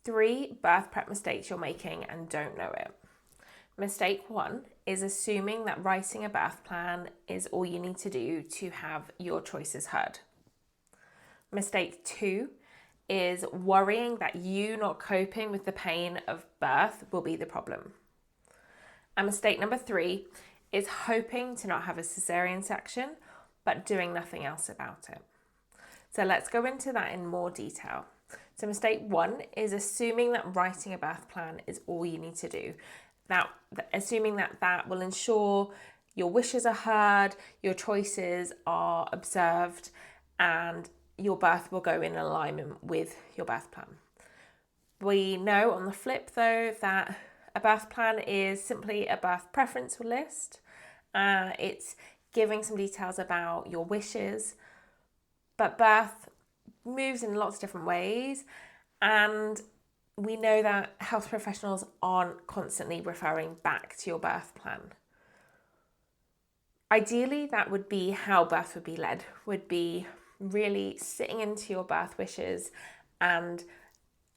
3 birth prep mistakes you're making and don't know it. Mistake 1 is assuming that writing a birth plan is all you need to do to have your choices heard. Mistake 2 is worrying that you not coping with the pain of birth will be the problem. And mistake number 3 is hoping to not have a cesarean section, but doing nothing else about it. So let's go into that in more detail. So mistake 1 is assuming that writing a birth plan is all you need to do. Now, assuming that will ensure your wishes are heard, your choices are observed, and your birth will go in alignment with your birth plan. We know on the flip though that a birth plan is simply a birth preference list. It's giving some details about your wishes, but birth moves in lots of different ways, and we know that health professionals aren't constantly referring back to your birth plan. Ideally, that would be how birth would be led, would be really sitting into your birth wishes and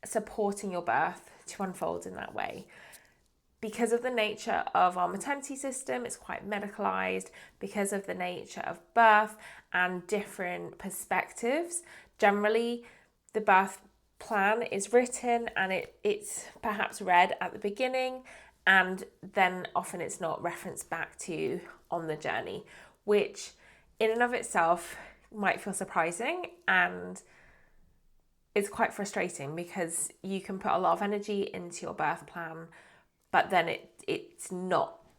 supporting your birth to unfold in that way. Because of the nature of our maternity system, it's quite medicalized. Because of the nature of birth and different perspectives, generally the birth plan is written and it's perhaps read at the beginning, and then often it's not referenced back to on the journey, which in and of itself might feel surprising and it's quite frustrating because you can put a lot of energy into your birth plan, but then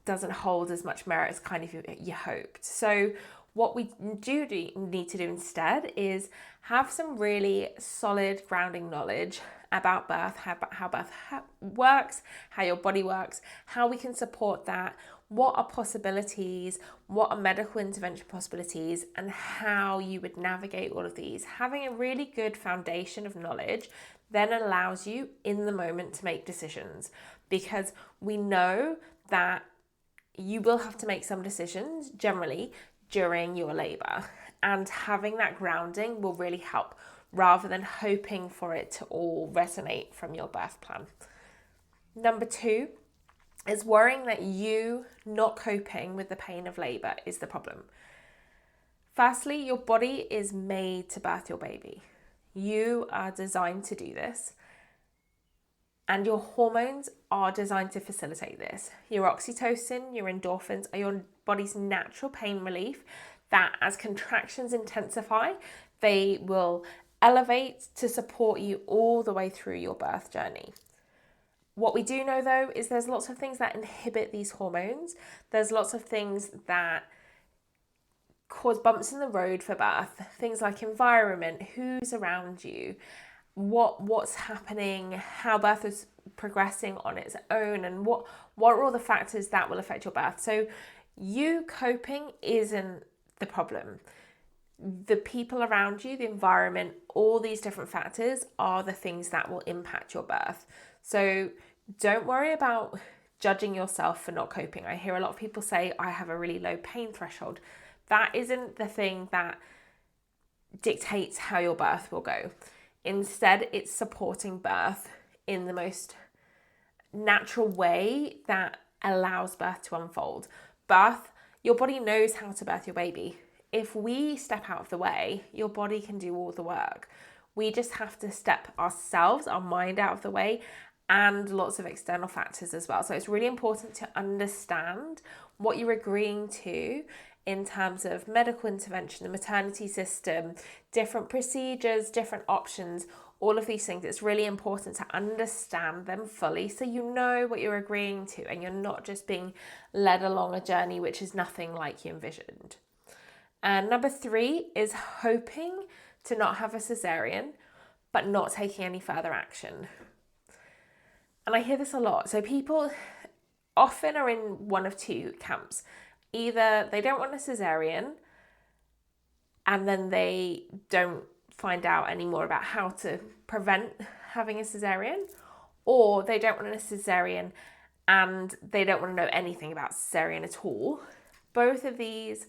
doesn't hold as much merit as kind of you hoped. So what we do need to do instead is have some really solid grounding knowledge about birth, how birth works, how your body works, how we can support that, what are possibilities, what are medical intervention possibilities, and how you would navigate all of these. Having a really good foundation of knowledge then allows you in the moment to make decisions, because we know that you will have to make some decisions generally during your labour, and having that grounding will really help rather than hoping for it to all resonate from your birth plan. Number 2 is worrying that you not coping with the pain of labour is the problem. Firstly, your body is made to birth your baby. You are designed to do this, and your hormones are designed to facilitate this. Your oxytocin, your endorphins are your body's natural pain relief that as contractions intensify, they will elevate to support you all the way through your birth journey. What we do know though is there's lots of things that inhibit these hormones. There's lots of things that cause bumps in the road for birth. Things like environment, who's around you, what's happening, how birth is progressing on its own, and what are all the factors that will affect your birth. So you coping isn't the problem. The people around you, the environment, all these different factors are the things that will impact your birth. So don't worry about judging yourself for not coping. I hear a lot of people say, I have a really low pain threshold. That isn't the thing that dictates how your birth will go. Instead, it's supporting birth in the most natural way that allows birth to unfold. Birth, your body knows how to birth your baby. If we step out of the way, your body can do all the work. We just have to step ourselves, our mind out of the way, and lots of external factors as well. So it's really important to understand what you're agreeing to in terms of medical intervention, the maternity system, different procedures, different options, all of these things. It's really important to understand them fully so you know what you're agreeing to and you're not just being led along a journey which is nothing like you envisioned. And number 3 is hoping to not have a cesarean, but not taking any further action. And I hear this a lot. So people often are in one of two camps. Either they don't want a cesarean and then they don't find out any more about how to prevent having a cesarean, or they don't want a cesarean and they don't want to know anything about cesarean at all. Both of these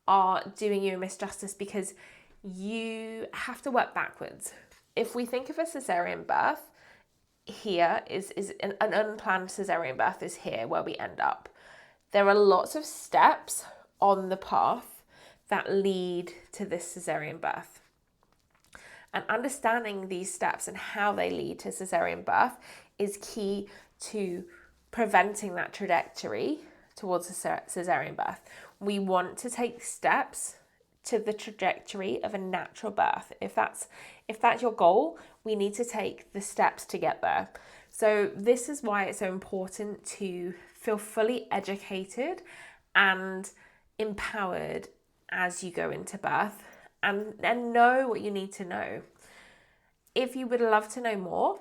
are doing you a misjustice because you have to work backwards. If we think of a cesarean birth, here is an unplanned cesarean birth is here where we end up. There are lots of steps on the path that lead to this cesarean birth. And understanding these steps and how they lead to cesarean birth is key to preventing that trajectory towards a cesarean birth. We want to take steps to the trajectory of a natural birth. If that's your goal, we need to take the steps to get there. So this is why it's so important to feel fully educated and empowered as you go into birth, and know what you need to know. If you would love to know more,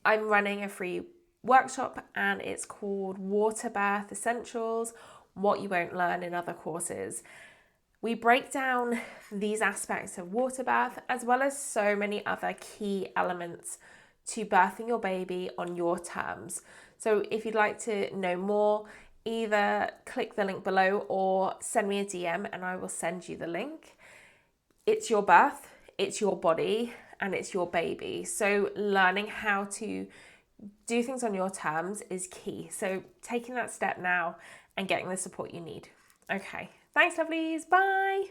I'm running a free workshop and it's called Water Birth Essentials, What You Won't Learn in Other Courses. We break down these aspects of water birth as well as so many other key elements to birthing your baby on your terms. So if you'd like to know more, either click the link below or send me a DM and I will send you the link. It's your birth, it's your body, and it's your baby. So learning how to do things on your terms is key. So taking that step now and getting the support you need. Okay, thanks lovelies, bye.